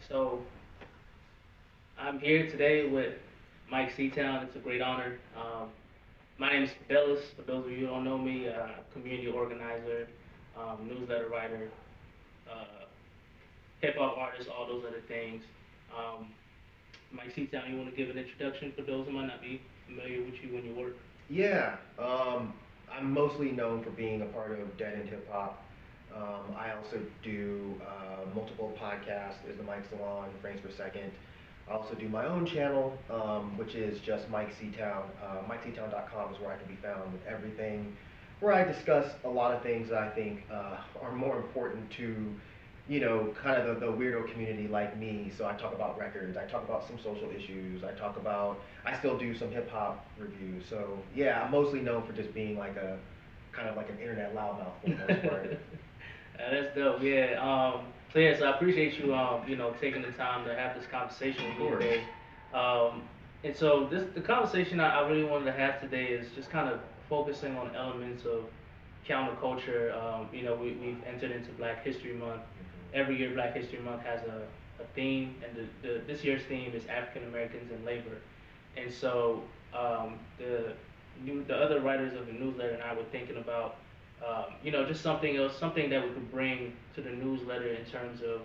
So I'm here today with Myke C-Town. It's a great honor. My name is Fidelis. For those of you who don't know me, community organizer, newsletter writer, uh, hip hop artist, all those other things. Um, Myke C-Town, you want to give an introduction for those who might not be familiar with you and your work? Yeah, I'm mostly known for being a part of Dead End Hip Hop. I also do multiple podcasts. There's the Mike Salon, Frames Per Second. I also do my own channel, which is just Myke C-Town. MykeCtown.com is where I can be found with everything, where I discuss a lot of things that I think are more important to kind of the weirdo community like me. So I talk about records, I talk about some social issues, I still do some hip hop reviews. So yeah, I'm mostly known for just being like a kind of like an internet loudmouth for the most part. That's dope. Yeah. So I appreciate you, taking the time to have this conversation Of with me course. today. Um, and so the conversation I really wanted to have today is just kind of focusing on elements of counterculture. We've entered into Black History Month. Every year, Black History Month has a theme, and this year's theme is African Americans in labor. And so the other writers of the newsletter and I were thinking about just something else, something that we could bring to the newsletter in terms of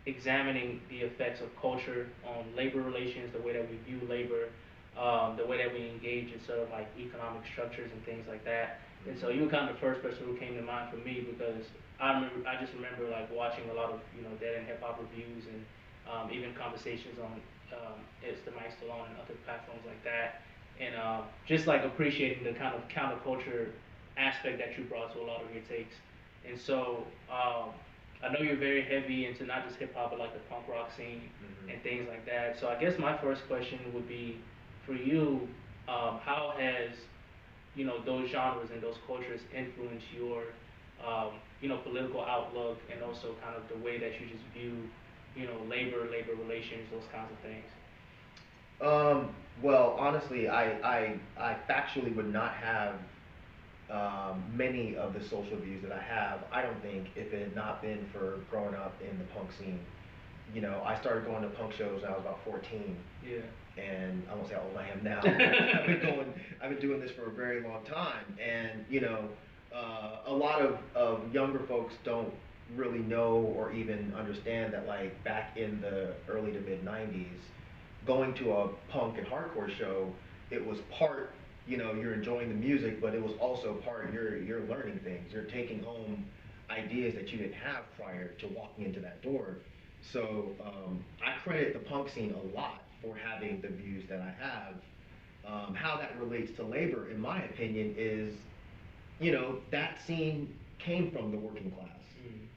examining the effects of culture on labor relations, the way that we view labor, the way that we engage in sort of like economic structures and things like that. And so you were kind of the first person who came to mind for me because I just remember like watching a lot of dead end hip hop reviews and even conversations on it's the Mike Stallone and other platforms like that, and just like appreciating the kind of counterculture aspect that you brought to a lot of your takes. And so I know you're very heavy into not just hip hop, but like the punk rock scene and things like that. So I guess my first question would be for you, how has those genres and those cultures influence your political outlook and also kind of the way that you just view labor relations, those kinds of things? Well, honestly, I factually would not have many of the social views that I have. I don't think if it had not been for growing up in the punk scene. I started going to punk shows when I was about 14. Yeah. And I won't say how old I am now. I've been doing this for a very long time, and a lot of younger folks don't really know or even understand that like back in the early to mid '90s, going to a punk and hardcore show, it was part you're enjoying the music, but it was also part you're learning things. You're taking home ideas that you didn't have prior to walking into that door. So I credit the punk scene a lot for having the views that I have. How that relates to labor, in my opinion, is that scene came from the working class.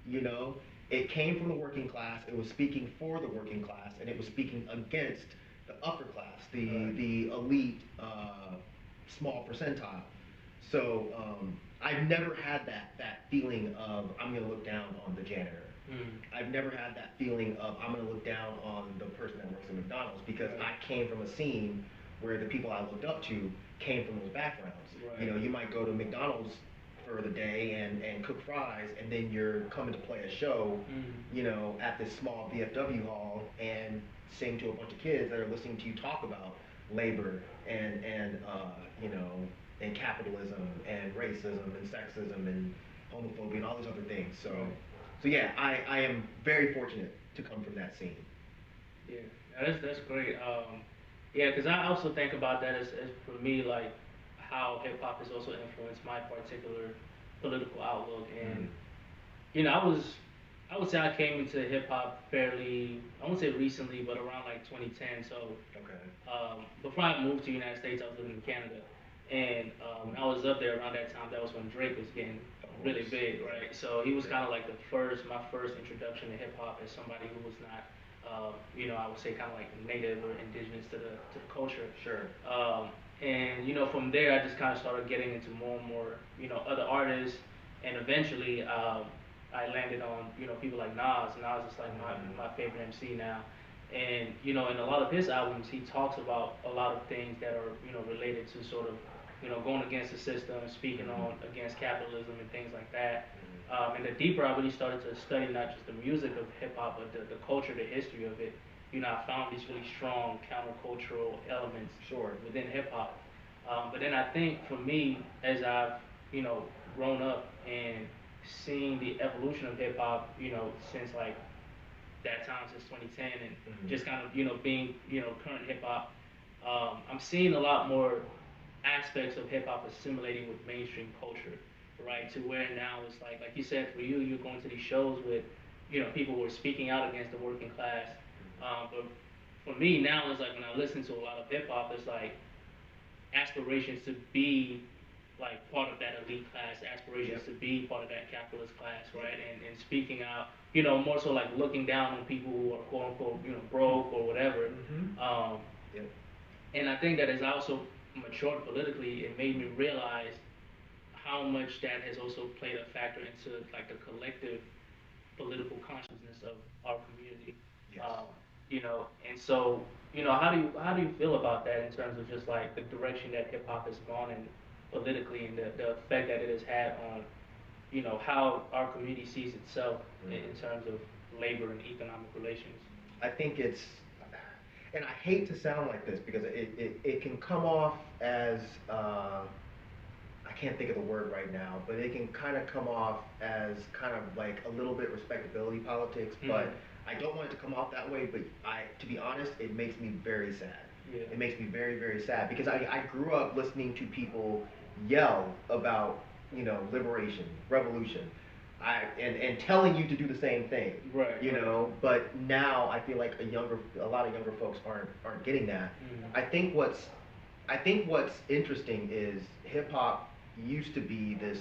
You know, it came from the working class. It was speaking for the working class, and it was speaking against the upper class, the elite, small percentile. So I've never had that feeling of I'm gonna look down on the janitor. I've never had that feeling of I'm gonna look down on the person that works at McDonald's because I came from a scene where the people I looked up to came from those backgrounds. You might go to McDonald's for the day and cook fries, and then you're coming to play a show, at this small VFW hall and sing to a bunch of kids that are listening to you talk about labor and capitalism and racism and sexism and homophobia and all these other things. So yeah, I am very fortunate to come from that scene. Yeah, that's great. Yeah, because I also think about that as for me, like how hip hop has also influenced my particular political outlook. And I would say I came into hip hop fairly, I won't say recently, but around like 2010. So Okay. before I moved to the United States, I was living in Canada. And when I was up there around that time, that was when Drake was getting really big, right? So he was kind of like my first introduction to hip hop as somebody who was not, I would say kind of like native or indigenous to the culture. Sure. And from there, I just kind of started getting into more and more, other artists, and eventually, I landed on, people like Nas. Nas is like my favorite MC now. And, in a lot of his albums, he talks about a lot of things that are, related to sort of, going against the system, speaking on against capitalism and things like that. And the deeper I really started to study not just the music of hip hop, but the culture, the history of it, I found these really strong countercultural elements Sure. within hip hop. But then I think for me, as I've, grown up and seen the evolution of hip hop, since like that time, since 2010, and just kind of, being, current hip hop, I'm seeing a lot more aspects of hip hop assimilating with mainstream culture, right? To where now it's like you said, for you, you're going to these shows with, people who are speaking out against the working class. But for me now, it's like when I listen to a lot of hip hop, it's like aspirations to be like part of that elite class, aspirations to be part of that capitalist class, right? And speaking out, more so like looking down on people who are quote unquote, broke or whatever. Yep. And I think that as I also matured politically, it made me realize how much that has also played a factor into like the collective political consciousness of our community. Yes. And so, how do you feel about that in terms of just like the direction that hip hop has gone in politically and the effect that it has had on, how our community sees itself in terms of labor and economic relations? I think it's, and I hate to sound like this because it can come off as, I can't think of the word right now, but it can kind of come off as kind of like a little bit respectability politics, but I don't want it to come off that way, but to be honest, it makes me very sad. Yeah. It makes me very, very sad because I grew up listening to people yell about, liberation, revolution, and telling you to do the same thing. Right. But now I feel like a lot of younger folks aren't getting that. I think what's interesting is hip hop used to be this,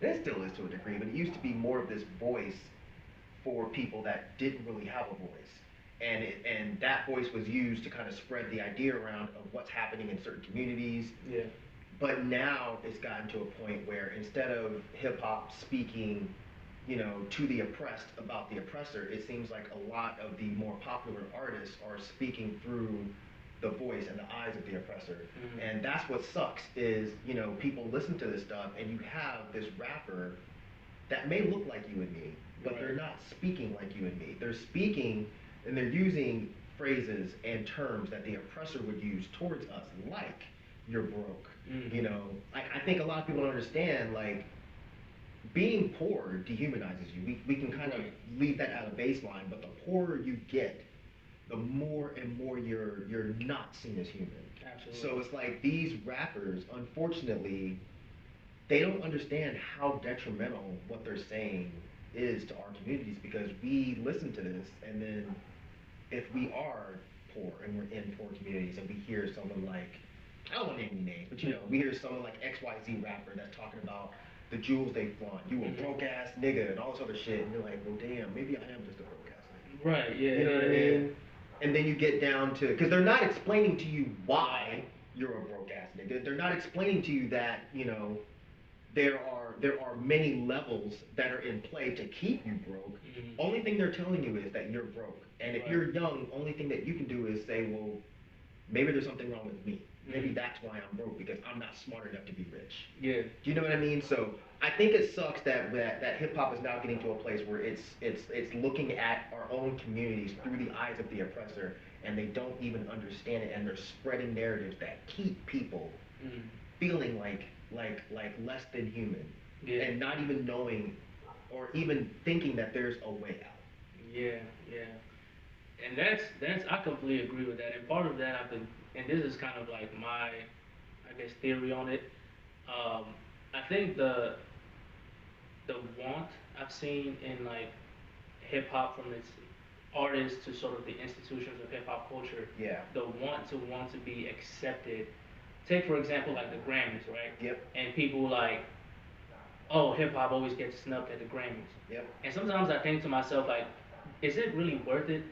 and it still is to a degree, but it used to be more of this voice for people that didn't really have a voice. And that voice was used to kind of spread the idea around of what's happening in certain communities. Yeah. But now it's gotten to a point where instead of hip hop speaking, to the oppressed about the oppressor, it seems like a lot of the more popular artists are speaking through the voice and the eyes of the oppressor. And that's what sucks is, people listen to this stuff and you have this rapper that may look like you and me, but they're not speaking like you and me. They're speaking and they're using phrases and terms that the oppressor would use towards us, like you're broke. I think a lot of people don't understand, like, being poor dehumanizes you. We can kind of leave that out of baseline, but the poorer you get, the more and more you're not seen as human. Absolutely. So it's like these rappers, unfortunately, they don't understand how detrimental what they're saying is to our communities, because we listen to this and then if we are poor and we're in poor communities and we hear someone like, I don't want to name any names, but we hear someone like XYZ rapper that's talking about the jewels they flaunt, you a broke ass nigga and all this other shit, and you're like, well damn, maybe I am just a broke ass nigga. Right, yeah. You know what I mean? And then you get down to, because they're not explaining to you why you're a broke ass nigga. They're not explaining to you that, there are many levels that are in play to keep you broke. Only thing they're telling you is that you're broke. And if you're young, only thing that you can do is say, well, maybe there's something wrong with me. Maybe that's why I'm broke, because I'm not smart enough to be rich. Yeah. Do you know what I mean? So I think it sucks that hip hop is now getting to a place where it's looking at our own communities through the eyes of the oppressor, and they don't even understand it, and they're spreading narratives that keep people feeling like less than human, and not even knowing or even thinking that there's a way out. Yeah. And that's I completely agree with that. And part of that I've been, and this is kind of like my, I guess, theory on it. I think the want I've seen in like hip hop, from its artists to sort of the institutions of hip hop culture. Yeah. The want to be accepted. Take for example like the Grammys, right? Yep. And people like, oh, hip hop always gets snubbed at the Grammys. Yep. And sometimes I think to myself, like, is it really worth it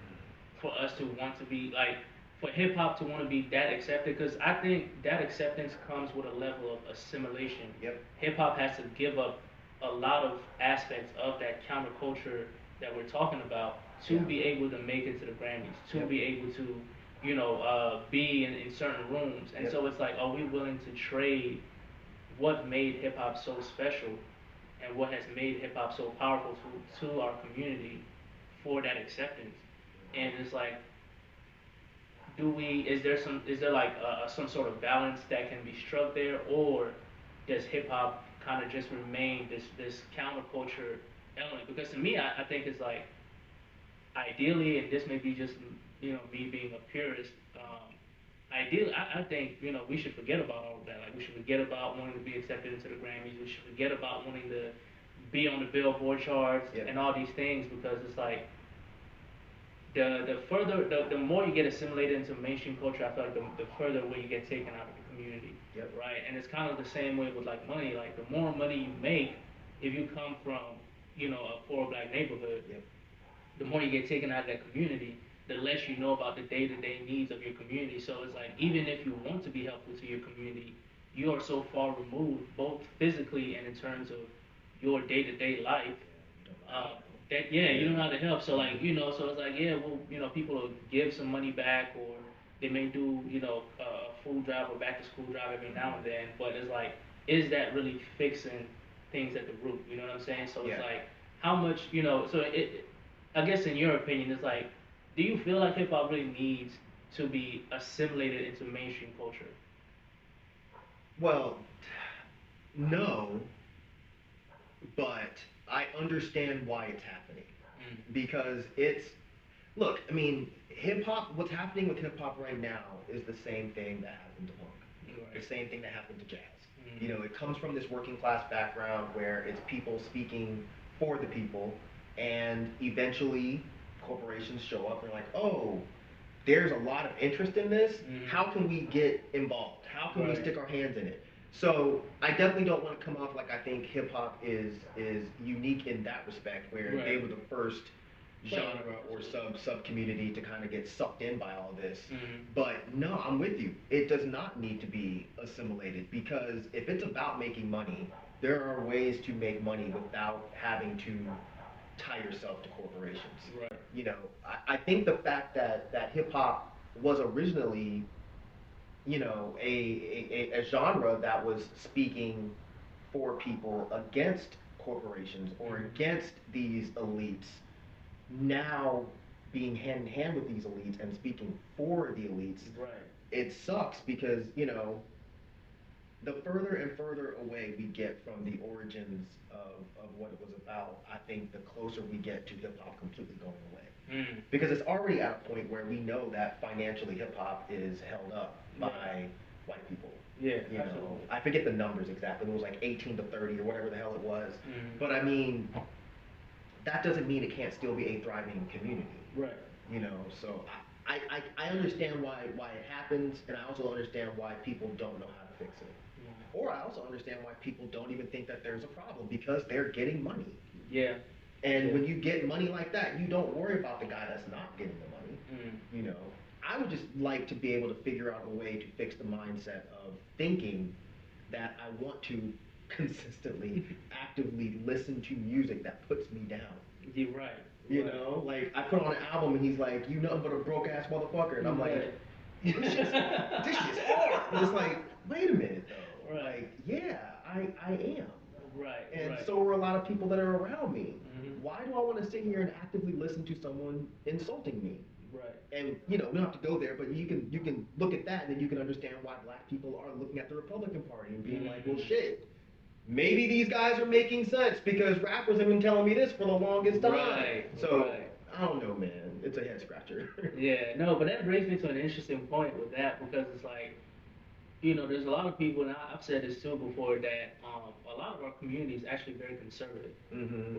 for us to want to be like, for hip hop to want to be that accepted? Because I think that acceptance comes with a level of assimilation. Yep. Hip hop has to give up a lot of aspects of that counterculture that we're talking about to be able to make it to the Grammys, to be able to, be in certain rooms. And so it's like, are we willing to trade what made hip hop so special and what has made hip hop so powerful to our community for that acceptance. And it's like, is there like some sort of balance that can be struck there, or does hip hop kind of just remain this counterculture element? Because to me, I think it's like, ideally, and this may be just me being a purist. Ideally, I think we should forget about all of that. Like, we should forget about wanting to be accepted into the Grammys. We should forget about wanting to be on the Billboard charts and all these things, because it's like, the more you get assimilated into mainstream culture, I feel like the further away you get taken out of the community. Yep. Right? And it's kind of the same way with like money. Like, the more money you make, if you come from a poor black neighborhood, Yep. the more you get taken out of that community, the less you know about the day-to-day needs of your community. So it's like, even if you want to be helpful to your community, you are so far removed, both physically and in terms of your day-to-day life, that you don't know how to help. So like, so it's like, well, people will give some money back, or they may do a food drive or back to school drive every now and then. But it's like, is that really fixing things at the root? You know what I'm saying? So it's like, how much so I guess in your opinion, it's like, do you feel like hip hop really needs to be assimilated into mainstream culture? Well, no, but I understand why it's happening. Because look, I mean, hip hop, what's happening with hip hop right now is the same thing that happened to punk. Right. The same thing that happened to jazz. It comes from this working class background where it's people speaking for the people, and eventually corporations show up and they're like, oh, there's a lot of interest in this. How can we get involved? How can we stick our hands in it? So I definitely don't want to come off like I think hip hop is unique in that respect, where they were the first genre or sub community to kind of get sucked in by all this. But no, I'm with you. It does not need to be assimilated, because if it's about making money, there are ways to make money without having to tie yourself to corporations. Right. I think the fact that hip hop was originally a genre that was speaking for people against corporations or against these elites, now being hand in hand with these elites and speaking for the elites, it sucks, because the further and further away we get from the origins of what it was about, I think the closer we get to hip hop completely going away. Because it's already at a point where we know that financially hip hop is held up by white people. Absolutely. I forget the numbers exactly. It was like 18 to 30 or whatever the hell it was. But I mean, that doesn't mean it can't still be a thriving community. Right. So I understand why it happens, and I also understand why people don't know how to fix it. Or I also understand why people don't even think that there's a problem, because they're getting money. And when you get money like that, you don't worry about the guy that's not getting the money. I would just like to be able to figure out a way to fix the mindset of thinking that I want to consistently, actively listen to music that puts me down. You're right. Like, I put on an album and he's like, "You nothing but a broke ass motherfucker," and I'm like, this shit's hard. And it's like, wait a minute though. Like, yeah, I am. Right. And so are a lot of people that are around me. Why do I want to sit here and actively listen to someone insulting me? And we don't have to go there, but you can look at that, and then you can understand why black people are looking at the Republican Party and being like, well, shit, maybe these guys are making sense, because rappers have been telling me this for the longest time. I don't know, man. It's a head scratcher. No, but that brings me to an interesting point with that, because it's like, there's a lot of people, and I've said this too before, that a lot of our community is actually very conservative,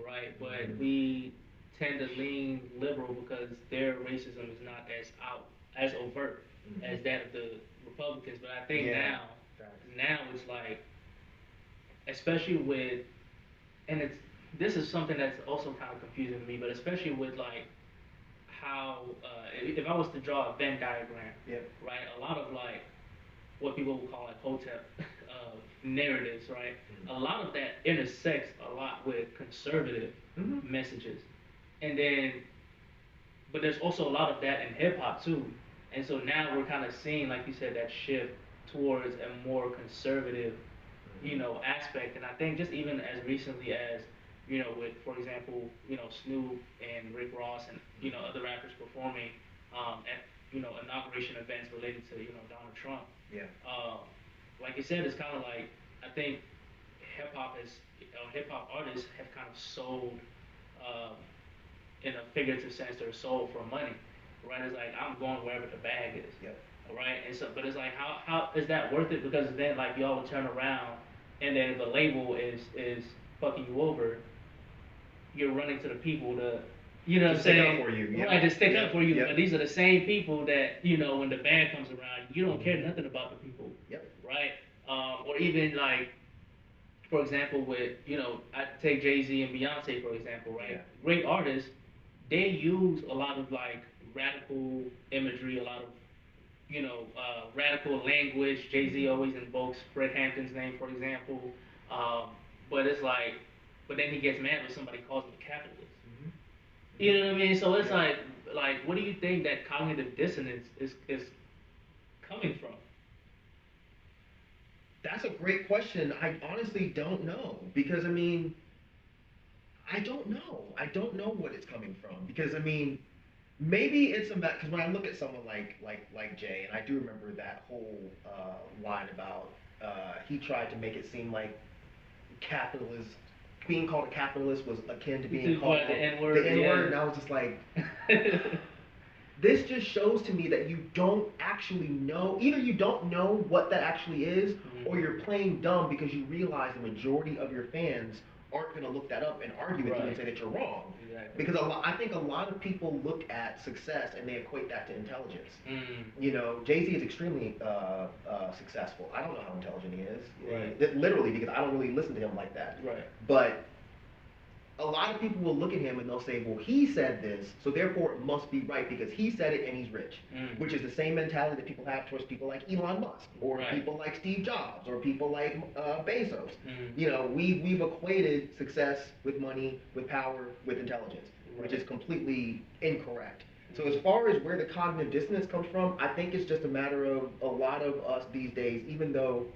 right? But we tend to lean liberal because their racism is not as overt as that of the Republicans. But I think now it's like, especially with, and this is something that's also kind of confusing to me, but especially with like how if I was to draw a Venn diagram, right, a lot of like what people would call like Hotep narratives, right? A lot of that intersects a lot with conservative messages, and then, but there's also a lot of that in hip hop too, and so now we're kind of seeing, like you said, that shift towards a more conservative aspect. And I think just even as recently as, with, for example, Snoop and Rick Ross and, other rappers performing at, inauguration events related to, Donald Trump. Yeah. Like you said, it's kind of like, I think hip hop artists have kind of sold, um, in a figurative sense, their soul for money, right? It's like I'm going wherever the bag is, Yep. right? And so, but it's like how is that worth it? Because then like y'all will turn around, and then the label is fucking you over. You're running to the people to, what I'm To stick up saying? for you. Yep. Right, to stick Yep. up for you. Yep. But these are the same people that when the band comes around, you don't care nothing about the people, Yep. right? Or even like, for example, with I take Jay-Z and Beyonce for example, right? Yeah. Great artists, they use a lot of like radical imagery, a lot of radical language. Jay-Z always invokes Fred Hampton's name, for example. Um, but it's like, but then he gets mad when somebody calls him a capitalist. Mm-hmm. You know what I mean? So it's Yeah. like, what do you think that cognitive dissonance is coming from? That's a great question. I honestly don't know because I mean, I don't know. I don't know what it's coming from because I mean, maybe it's about because when I look at someone like Jay, and I do remember that whole line about he tried to make it seem like capitalist being called a capitalist was akin to being called the N word. the N word, Yeah. and I was just like. This just shows to me that you don't actually know. Either you don't know what that actually is, or you're playing dumb because you realize the majority of your fans aren't going to look that up and argue with you and say that you're wrong. Exactly. Because I think a lot of people look at success and they equate that to intelligence. Jay-Z is extremely successful. I don't know how intelligent he is. Right. Literally, because I don't really listen to him like that. Right. But a lot of people will look at him and they'll say, well, he said this, so therefore it must be right because he said it and he's rich. Which is the same mentality that people have towards people like Elon Musk, or people like Steve Jobs, or people like Bezos. We've equated success with money, with power, with intelligence, which is completely incorrect. So as far as where the cognitive dissonance comes from, I think it's just a matter of a lot of us these days, even though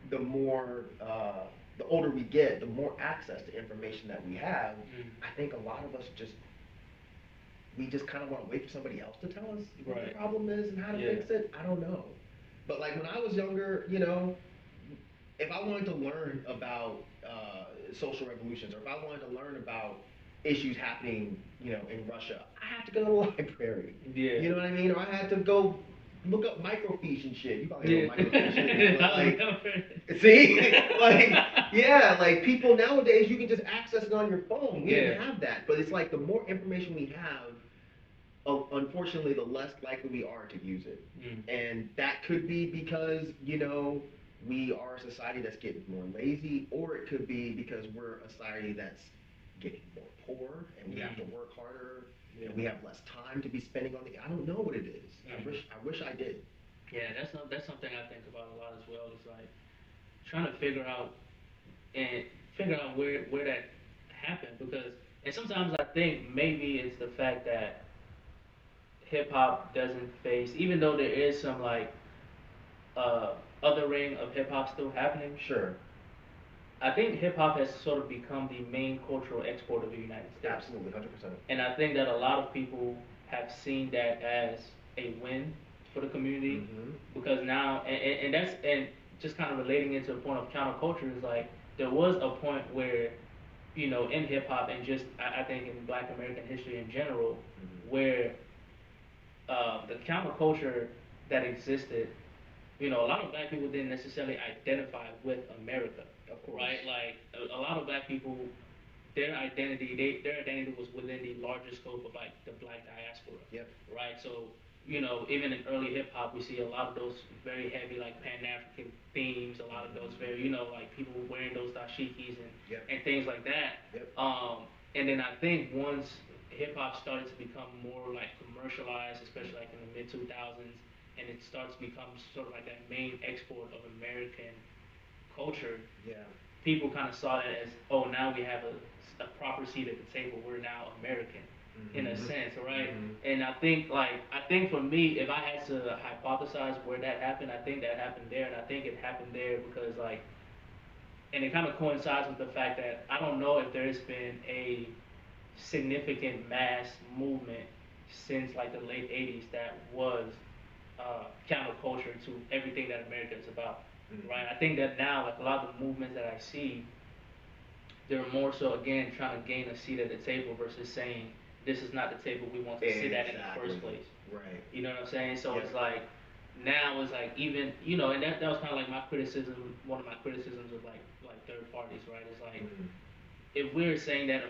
the more the older we get, the more access to information that we have. I think a lot of us we just kind of want to wait for somebody else to tell us what the problem is and how to fix it. I don't know. But like when I was younger, if I wanted to learn about social revolutions, or if I wanted to learn about issues happening, in Russia, I had to go to the library. Yeah. You know what I mean? Or I had to go look up microfiche and shit. You probably know what microfiche is. Like, see? Like people nowadays, you can just access it on your phone. We didn't have that. But it's like the more information we have, unfortunately, the less likely we are to use it. And that could be because, we are a society that's getting more lazy, or it could be because we're a society that's getting more poor and we have to work harder. And we have less time to be spending on I don't know what it is. I wish I did. Yeah, that's something I think about a lot as well. It's like trying to figure out where that happened, because and sometimes I think maybe it's the fact that hip hop doesn't face, even though there is some like othering of hip hop still happening. Sure. I think hip hop has sort of become the main cultural export of the United States. Absolutely, 100%. And I think that a lot of people have seen that as a win for the community, because now, and just kind of relating into a point of counterculture, is like there was a point where, in hip hop and just I think in Black American history in general, where the counterculture that existed, a lot of Black people didn't necessarily identify with America. Right, like a lot of Black people, their identity was within the larger scope of like the Black diaspora. Yep. Right, so even in early hip hop, we see a lot of those very heavy like Pan African themes, a lot of those very like people wearing those dashikis and things like that. Yep. And then I think once hip hop started to become more like commercialized, especially like in the mid 2000s, and it starts to become sort of like that main export of American culture, people kind of saw it as, oh, now we have a proper seat at the table. We're now American, in a sense, right? And I think for me, if I had to hypothesize where that happened, I think that happened there, and I think it happened there because like and it kind of coincides with the fact that I don't know if there's been a significant mass movement since like the late 80s that was counterculture to everything that America is about, right? I think that now, like a lot of the movements that I see, they're more so again trying to gain a seat at the table versus saying this is not the table we want to sit at in the first place. Right. You know what I'm saying? So it's like now it's like even and that was kind of like my criticism. One of my criticisms of like third parties, right? It's like if we're saying that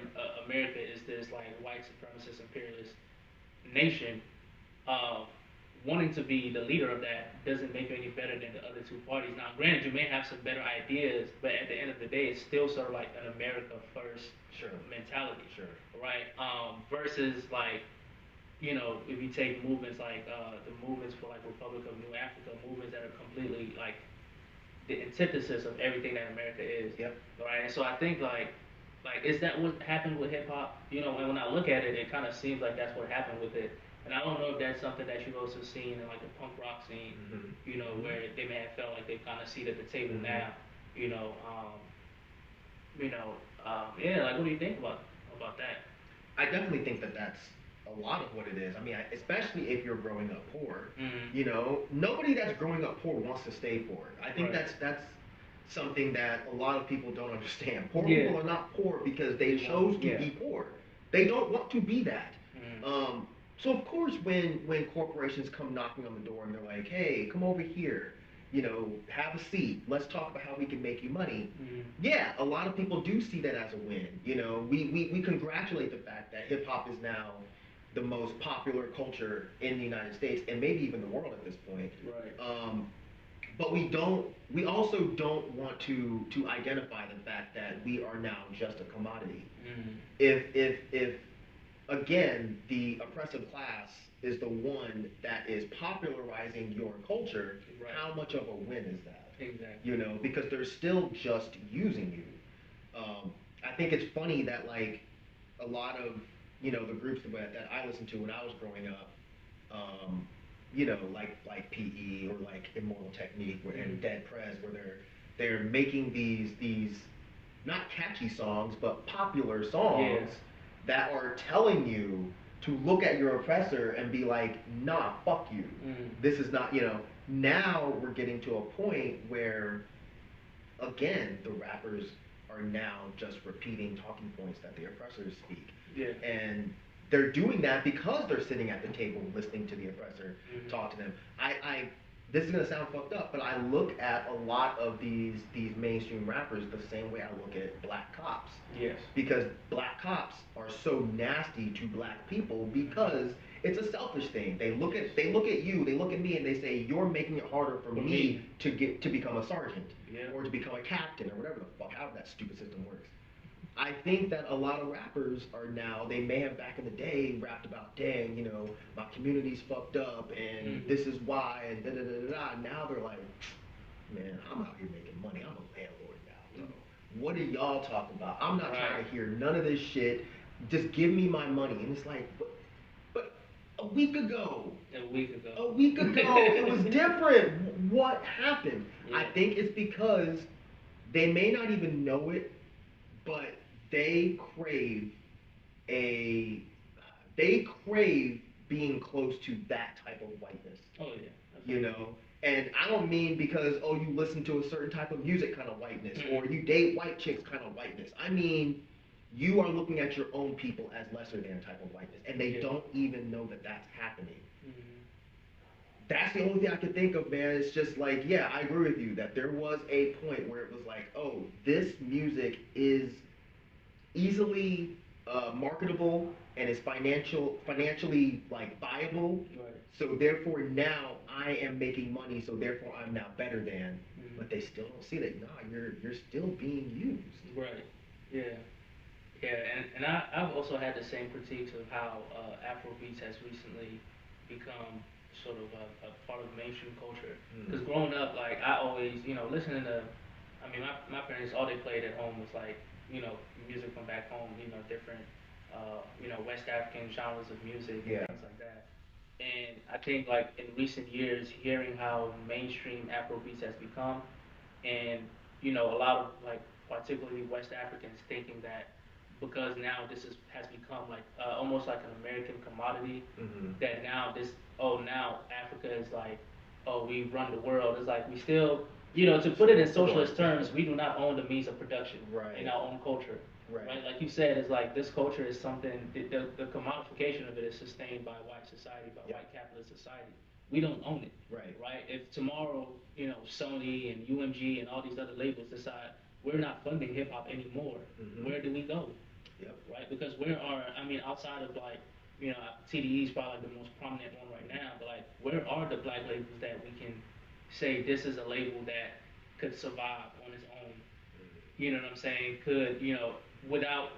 America is this like white supremacist imperialist nation, uh, wanting to be the leader of that doesn't make you any better than the other two parties. Now, granted, you may have some better ideas, but at the end of the day, it's still sort of like an America first mentality, right? Versus like, if you take movements like the movements for like Republic of New Africa, movements that are completely like the antithesis of everything that America is, right? And so I think is that what happened with hip hop? And when I look at it, it kind of seems like that's what happened with it. And I don't know if that's something that you've also seen in like the punk rock scene, where they may have felt like they've kind of seated at the table now, yeah. Like, what do you think about that? I definitely think that that's a lot of what it is. I mean, especially if you're growing up poor, nobody that's growing up poor wants to stay poor. I think that's something that a lot of people don't understand. Poor people are not poor because they chose to be poor. They don't want to be that. So of course, when corporations come knocking on the door and they're like, "Hey, come over here, have a seat. Let's talk about how we can make you money." Yeah, a lot of people do see that as a win. We congratulate the fact that hip hop is now the most popular culture in the United States and maybe even the world at this point. Right. But we also don't want to identify the fact that we are now just a commodity. If again, the oppressive class is the one that is popularizing your culture, how much of a win is that? Exactly. Because they're still just using you. I think it's funny that like a lot of the groups that I listened to when I was growing up, like PE or like Immoral Technique and Dead Prez, where they're making these not catchy songs but popular songs that are telling you to look at your oppressor and be like, nah, fuck you. This is not, now we're getting to a point where, again, the rappers are now just repeating talking points that the oppressors speak. And they're doing that because they're sitting at the table listening to the oppressor talk to them. This is gonna sound fucked up, but I look at a lot of these mainstream rappers the same way I look at black cops. Yes. Because black cops are so nasty to black people because it's a selfish thing. They look at you, they look at me, and they say you're making it harder for me to become a sergeant or to become a captain or whatever the fuck, however that stupid system works. I think that a lot of rappers are now, they may have back in the day rapped about, dang, my community's fucked up and this is why and da da da da da. Now they're like, man, I'm out here making money. I'm a landlord now. What are y'all talking about? I'm not trying to hear none of this shit. Just give me my money. And it's like, but a week ago, it was different. What happened? I think it's because they may not even know it, but they crave being close to that type of whiteness. Oh yeah. And I don't mean because you listen to a certain type of music kind of whiteness or you date white chicks kind of whiteness. I mean you are looking at your own people as lesser than type of whiteness, and they don't even know that that's happening. That's the only thing I could think of, man. It's just like, yeah, I agree with you that there was a point where it was like, oh, this music is easily marketable and is financially like viable. So therefore now I am making money. So therefore I'm now better than. But they still don't see that. Nah, you're still being used. Right. Yeah. Yeah, and I've also had the same critiques of how Afrobeats has recently become sort of a part of mainstream culture. Because growing up, like, I always, listening to, I mean, my parents, all they played at home was like, music from back home, different, West African genres of music and things like that. And I think, like, in recent years, hearing how mainstream Afrobeats has become, and, a lot of, like, particularly West Africans, thinking that because now has become like almost like an American commodity, that now now Africa is like, oh, we run the world. It's like we still, to put it in socialist terms, we do not own the means of production in our own culture. Right. Like you said, it's like this culture is something, the commodification of it is sustained by white society, by white capitalist society. We don't own it. Right. If tomorrow, Sony and UMG and all these other labels decide we're not funding hip hop anymore, where do we go? Right? Because outside of like, TDE is probably like the most prominent one right now, but like, where are the black labels that we can say this is a label that could survive on its own? You know what I'm saying? Could, without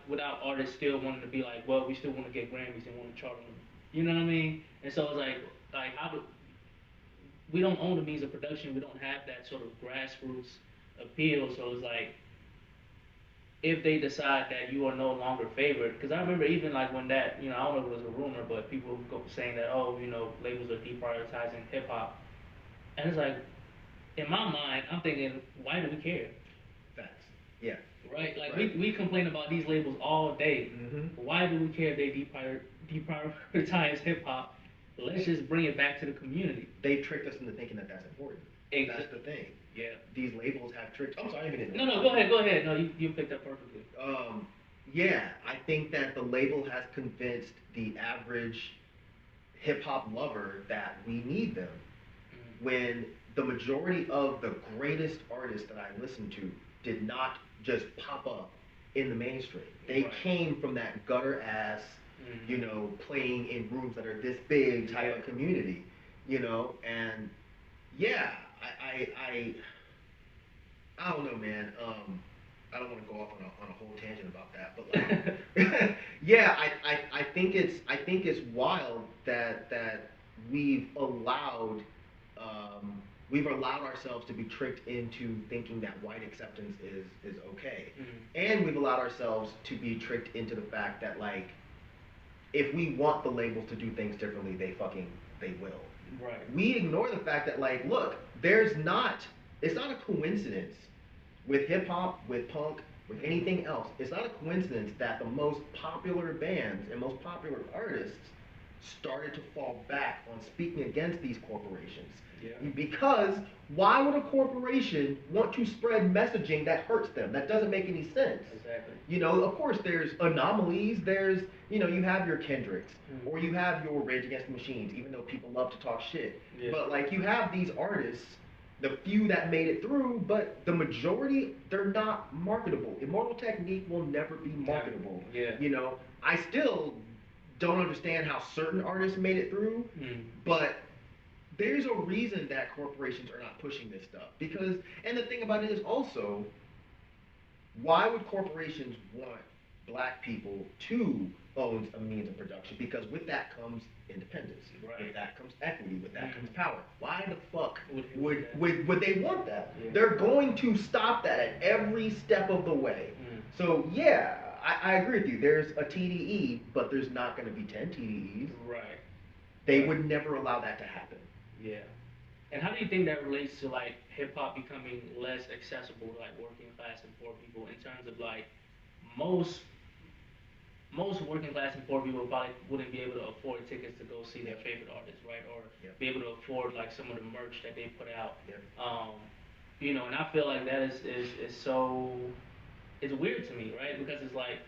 artists still wanting to be like, well, we still want to get Grammys and want to chart on them. You know what I mean? And so it's like how do we don't own the means of production. We don't have that sort of grassroots appeal. So it's like, if they decide that you are no longer favored, because I remember even like when that, I don't know if it was a rumor, but people go saying that, oh, labels are deprioritizing hip hop. And it's like, in my mind, I'm thinking, why do we care? Facts. Yeah. Right? Like, we complain about these labels all day. Why do we care if they deprioritize hip hop? Let's just bring it back to the community. They tricked us into thinking that that's important. That's the thing. Yeah. These labels have tricked. I'm sorry, I didn't No, go ahead. No, you picked up perfectly. Yeah, I think that the label has convinced the average hip hop lover that we need them. When the majority of the greatest artists that I listened to did not just pop up in the mainstream. They came from that gutter ass, playing in rooms that are this big type of community, and yeah, I don't know, man. I don't want to go off on a whole tangent about that, but like, yeah, I think it's wild that we've allowed ourselves to be tricked into thinking that white acceptance is okay, and we've allowed ourselves to be tricked into the fact that like, if we want the labels to do things differently, they will. Right. We ignore the fact that like, look, it's not a coincidence with hip hop, with punk, with anything else. It's not a coincidence that the most popular bands and most popular artists started to fall back on speaking against these corporations. Yeah. Because why would a corporation want to spread messaging that hurts them? That doesn't make any sense. Exactly. Of course there's anomalies. There's, you have your Kendricks, or you have your Rage Against the Machines, even though people love to talk shit. Yeah. But like, you have these artists, the few that made it through, but the majority, they're not marketable. Immortal Technique will never be marketable. Yeah. I still don't understand how certain artists made it through, but there's a reason that corporations are not pushing this stuff. Because, and the thing about it is also, why would corporations want black people to own a means of production? Because with that comes independence. Right. With that comes equity. With that comes power. Why the fuck would they want that? Yeah. They're going to stop that at every step of the way. So yeah, I agree with you. There's a TDE, but there's not going to be 10 TDEs. Right. They would never allow that to happen. Yeah. And how do you think that relates to like hip hop becoming less accessible to like working class and poor people, in terms of like most working class and poor people probably wouldn't be able to afford tickets to go see their favorite artists, right? Or be able to afford like some of the merch that they put out. And I feel like that is so, it's weird to me, right? Because it's like,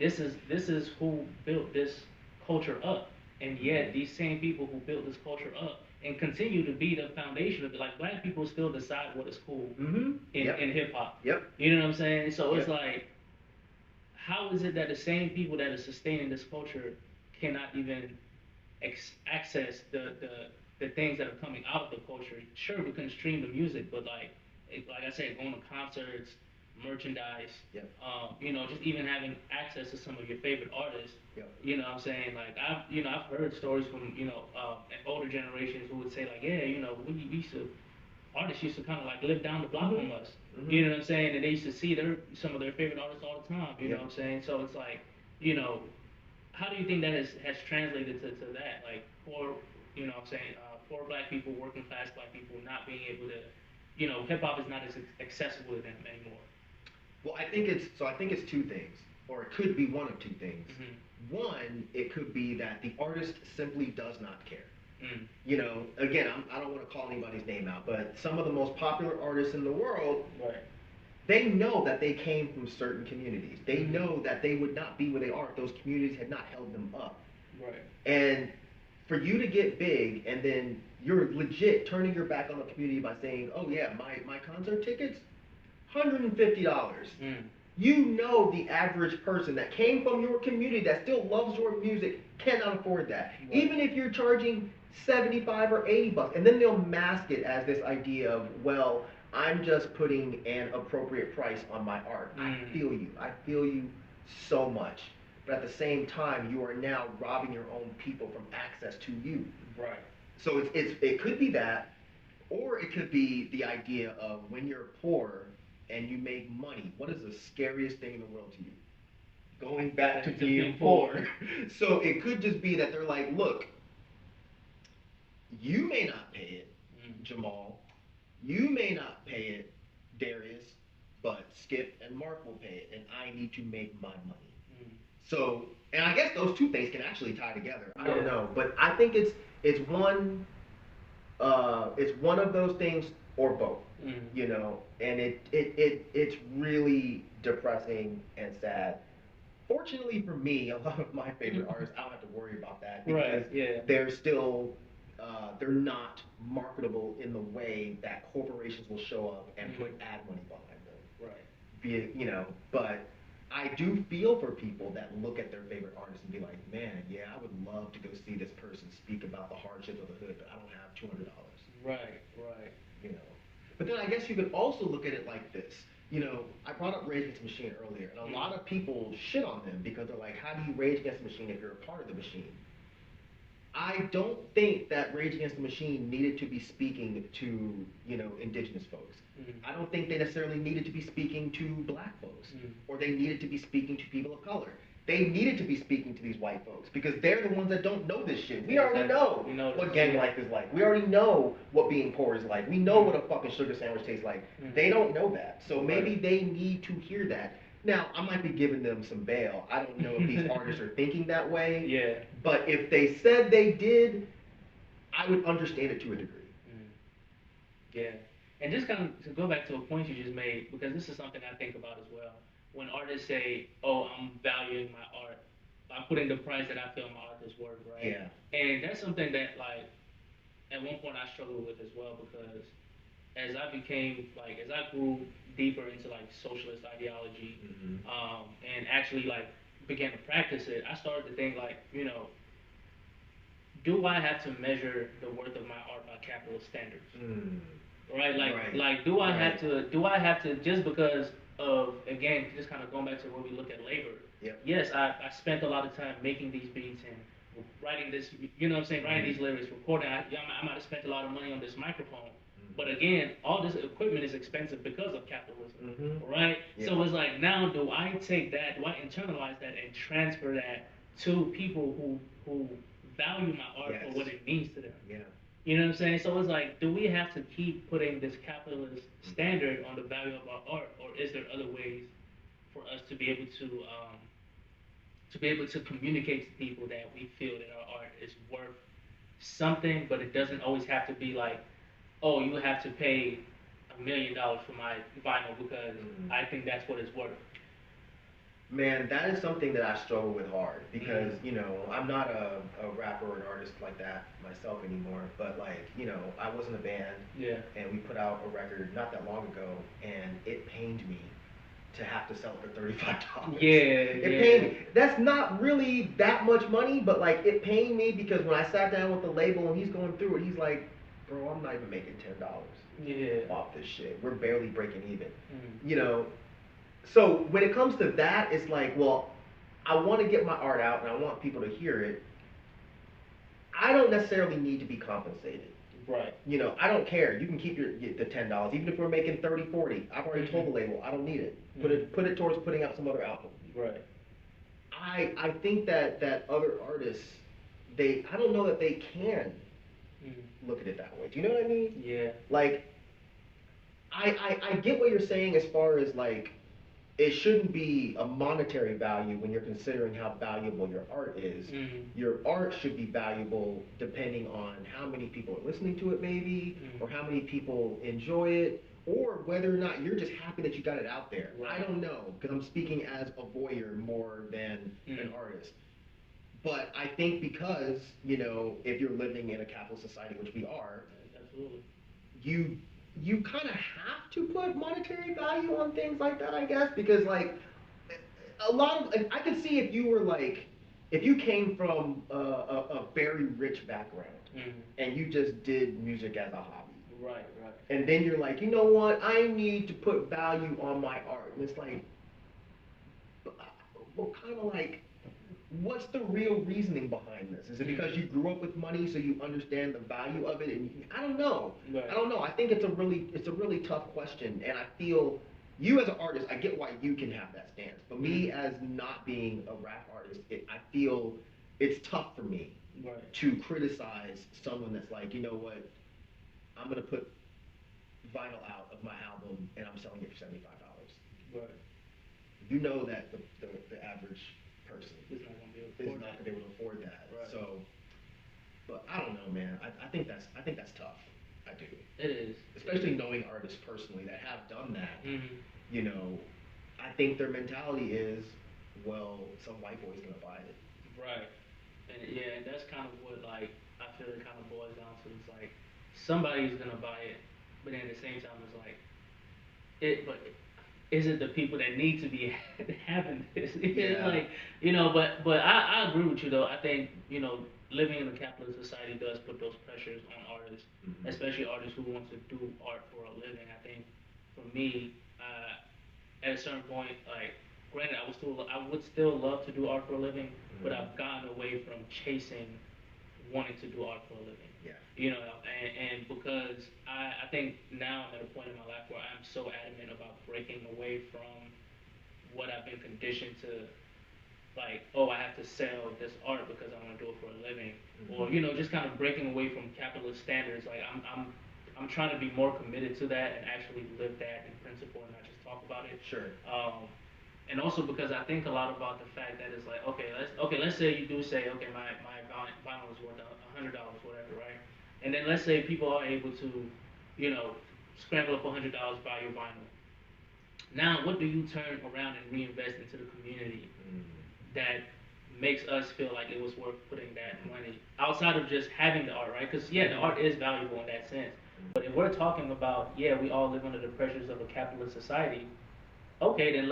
this is who built this culture up, and yet these same people who built this culture up and continue to be the foundation of it. Like, black people still decide what is cool in hip hop. Yep. You know what I'm saying? So it's like, how is it that the same people that are sustaining this culture cannot even access the things that are coming out of the culture? Sure, we can stream the music, but like I said, going to concerts, merchandise, just even having access to some of your favorite artists. You know what I'm saying? Like, I've heard stories from older generations who would say like, artists used to kind of like live down the block from us. You know what I'm saying? And they used to see some of their favorite artists all the time. You know what I'm saying? So it's like, how do you think that has translated to that? Like, poor black people, working class black people not being able to, hip hop is not as accessible to them anymore. Well, I think it's two things, or it could be one of two things. One, it could be that the artist simply does not care. You know, again, I don't want to call anybody's name out, but some of the most popular artists in the world, Right. they know that they came from certain communities. They know that they would not be where they are if those communities had not held them up. Right. And for you to get big and then you're legit turning your back on the community by saying, oh yeah, my concert tickets, $150. You know the average person that came from your community that still loves your music cannot afford that. Right. Even if you're charging 75 or 80 bucks. And then they'll mask it as this idea of, well, I'm just putting an appropriate price on my art. I feel you. I feel you so much. But at the same time, you are now robbing your own people from access to you. Right. So it could be that, or it could be the idea of when you're poor and you make money, what is the scariest thing in the world to you? Going back to being poor. So it could just be that they're like, look, you may not pay it, Jamal. You may not pay it, Darius, but Skip and Mark will pay it, and I need to make my money. So, and I guess those two things can actually tie together. I don't know, but I think it's one of those things or both. You know, and it's really depressing and sad. Fortunately for me, a lot of my favorite artists, I don't have to worry about that because they're still they're not marketable in the way that corporations will show up and put ad money behind them. Right. Be it, you know, but I do feel for people that look at their favorite artists and be like, man, yeah, I would love to go see this person speak about the hardships of the hood, but I don't have $200. Right, right. You know. But then I guess you could also look at it like this. You know, I brought up Rage Against the Machine earlier, and a lot of people shit on them because they're like, how do you rage against the machine if you're a part of the machine? I don't think that Rage Against the Machine needed to be speaking to, you know, indigenous folks. I don't think they necessarily needed to be speaking to black folks, or they needed to be speaking to people of color. They needed to be speaking to these white folks because they're the ones that don't know this shit. We already know what gang life is like. We already know what being poor is like. We know what a fucking sugar sandwich tastes like. They don't know that. So maybe they need to hear that. Now, I might be giving them some bail. I don't know if these artists are thinking that way. Yeah. But if they said they did, I would understand it to a degree. Yeah. And just kind of to go back to a point you just made, because this is something I think about as well. When artists say, oh, I'm valuing my art, I'm putting the price that I feel my art is worth, right? Yeah. And that's something that, like, at one point I struggled with as well, because as I grew deeper into, like, socialist ideology, and actually, like, began to practice it, I started to think, like, you know, do I have to measure the worth of my art by capitalist standards? Right? Like, do I have to, just because of, again, just kind of going back to where we look at labor. Yes, I spent a lot of time making these beats and writing this, you know what I'm saying, writing these lyrics, recording. I might have spent a lot of money on this microphone. But again, all this equipment is expensive because of capitalism, right? So it's like, now do I take that, do I internalize that and transfer that to people who value my art for what it means to them? You know what I'm saying? So it's like, do we have to keep putting this capitalist standard on the value of our art, or is there other ways for us to be able to communicate to people that we feel that our art is worth something, but it doesn't always have to be like, oh, you have to pay $1 million for my vinyl because I think that's what it's worth. Man, that is something that I struggle with hard because, you know, I'm not a rapper or an artist like that myself anymore, but like, you know, I was in a band and we put out a record not that long ago and it pained me to have to sell it for $35. It pained me. That's not really that much money, but like it pained me because when I sat down with the label and he's going through it, he's like, bro, I'm not even making $10 off this shit. We're barely breaking even. You know, so when it comes to that, it's like, well, I want to get my art out and I want people to hear it. I don't necessarily need to be compensated. Right. You know, I don't care. You can keep the $10, even if we're making 30, 40. I've already told the label I don't need it. Put it towards putting out some other album. Right. I think that other artists, I don't know that they can look at it that way. Do you know what I mean? Yeah. Like, I get what you're saying as far as like, it shouldn't be a monetary value when you're considering how valuable your art is. Your art should be valuable depending on how many people are listening to it, maybe, or how many people enjoy it, or whether or not you're just happy that you got it out there. Right. I don't know, because I'm speaking as a voyeur more than an artist. But I think because, you know, if you're living in a capitalist society, which we are, absolutely, you kind of have to put monetary value on things like that, I guess, because like a lot of, I could see if you were like, if you came from a very rich background and you just did music as a hobby. Right. And then you're like, you know what, I need to put value on my art. And it's like, well, kind of like, what's the real reasoning behind this? Is it because you grew up with money, so you understand the value of it? And I don't know. Right. I don't know. I think it's a really tough question, and I feel you as an artist, I get why you can have that stance. But me as not being a rap artist, I feel it's tough for me to criticize someone that's like, you know what, I'm gonna put vinyl out of my album and I'm selling it for $75. Right. You know that the average person is not gonna be able to afford that. Right. So, but I don't know, man. I think that's tough. I do. It is. Especially knowing artists personally that have done that. You know, I think their mentality is, well, some white boy's gonna buy it. Right. And yeah, that's kind of what like I feel it kind of boils down to. It's like somebody's gonna buy it, but then at the same time it's like but is it the people that need to be having this? It's like, you know, but I agree with you though. I think, you know, living in a capitalist society does put those pressures on artists, especially artists who want to do art for a living. I think for me, at a certain point, like, granted, I would still love to do art for a living, but I've gotten away from chasing wanting to do art for a living. Yeah. You know, and because I think now I'm at a point in my life where I'm so adamant about breaking away from what I've been conditioned to, like, oh, I have to sell this art because I want to do it for a living, or, you know, just kind of breaking away from capitalist standards. Like, I'm trying to be more committed to that and actually live that in principle and not just talk about it. Sure. And also because I think a lot about the fact that it's like, let's say you do say, okay, my vinyl is worth $100, whatever, right? And then let's say people are able to, you know, scramble up $100, buy your vinyl. Now, what do you turn around and reinvest into the community that makes us feel like it was worth putting that money outside of just having the art, right? Because the art is valuable in that sense. But if we're talking about, we all live under the pressures of a capitalist society, okay, then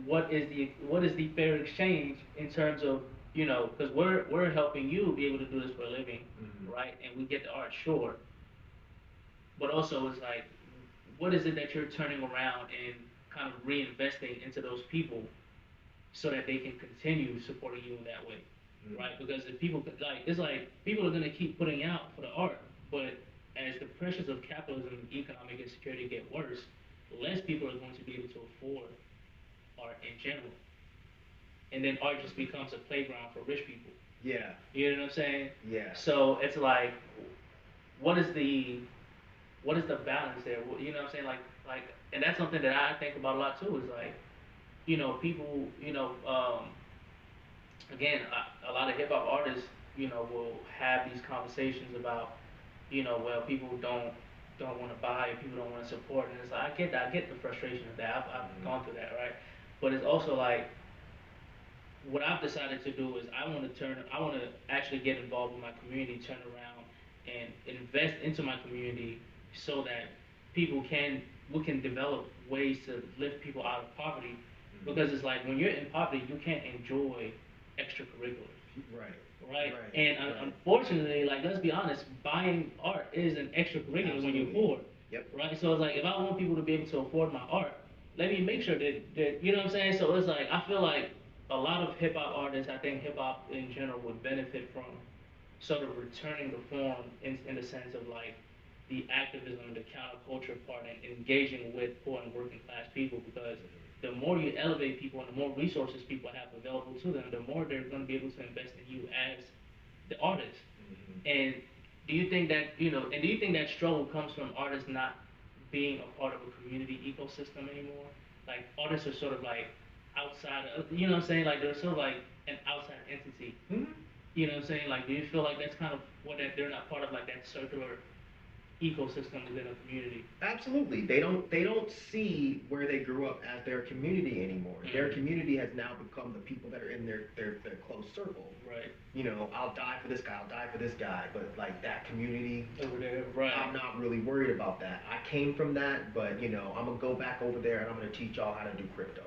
what is the fair exchange in terms of, you know, because we're helping you be able to do this for a living, right? And we get the art, sure. But also it's like, what is it that you're turning around and kind of reinvesting into those people so that they can continue supporting you in that way, right? Because if people, like, it's like people are going to keep putting out for the art, but as the pressures of capitalism and economic insecurity get worse, less people are going to be able to afford art in general. And then art just becomes a playground for rich people. Yeah. You know what I'm saying? Yeah. So it's like, what is the balance there? You know what I'm saying? Like, and that's something that I think about a lot too. Is like, you know, people, you know, again, a lot of hip hop artists, you know, will have these conversations about, you know, well, people don't want to buy, people don't want to support, and it's like I get the frustration of that. I've gone through that, right? But it's also like, what I've decided to do is I want to actually get involved with my community, turn around and invest into my community so that we can develop ways to lift people out of poverty. Because it's like when you're in poverty, you can't enjoy extracurriculars. Right. And unfortunately, like, let's be honest, buying art is an extracurricular when you're poor. Yep. Right. So it's like, if I want people to be able to afford my art, let me make sure that you know what I'm saying. So it's like, I feel like a lot of hip hop artists, I think hip hop in general would benefit from sort of returning the form in the sense of like the activism, the counterculture part, and engaging with poor and working class people, because the more you elevate people and the more resources people have available to them, the more they're going to be able to invest in you as the artist. And do you think that struggle comes from artists not being a part of a community ecosystem anymore? like artists are sort of like outside of, you know what I'm saying? Like they're sort of like an outside entity. Mhm. You know what I'm saying? Like, do you feel like that's kind of what that they're not part of like that circular ecosystem within a community? Absolutely. They don't see where they grew up as their community anymore. Their Mhm. community has now become the people that are in their close circle. Right. You know, I'll die for this guy, I'll die for this guy, but like that community Over there. Right. I'm not really worried about that. I came from that, but you know, I'm gonna go back over there and I'm gonna teach y'all how to do crypto.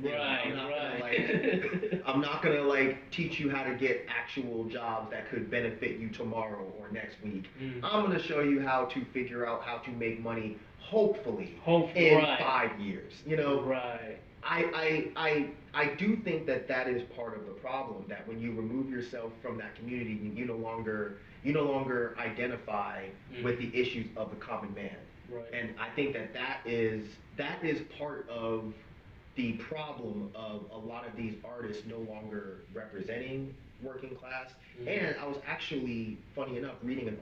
You know, Right, I'm not right. gonna like I'm not gonna like teach you how to get actual jobs that could benefit you tomorrow or next week. Mm. I'm gonna show you how to figure out how to make money hopefully Hopefully, in right. 5 years. You know, Right. I do think that that is part of the problem, that when you remove yourself from that community, you no longer identify with the issues of the common man. Right. And I think that that is part of the problem of a lot of these artists no longer representing working class. Mhm. And I was actually, funny enough, reading an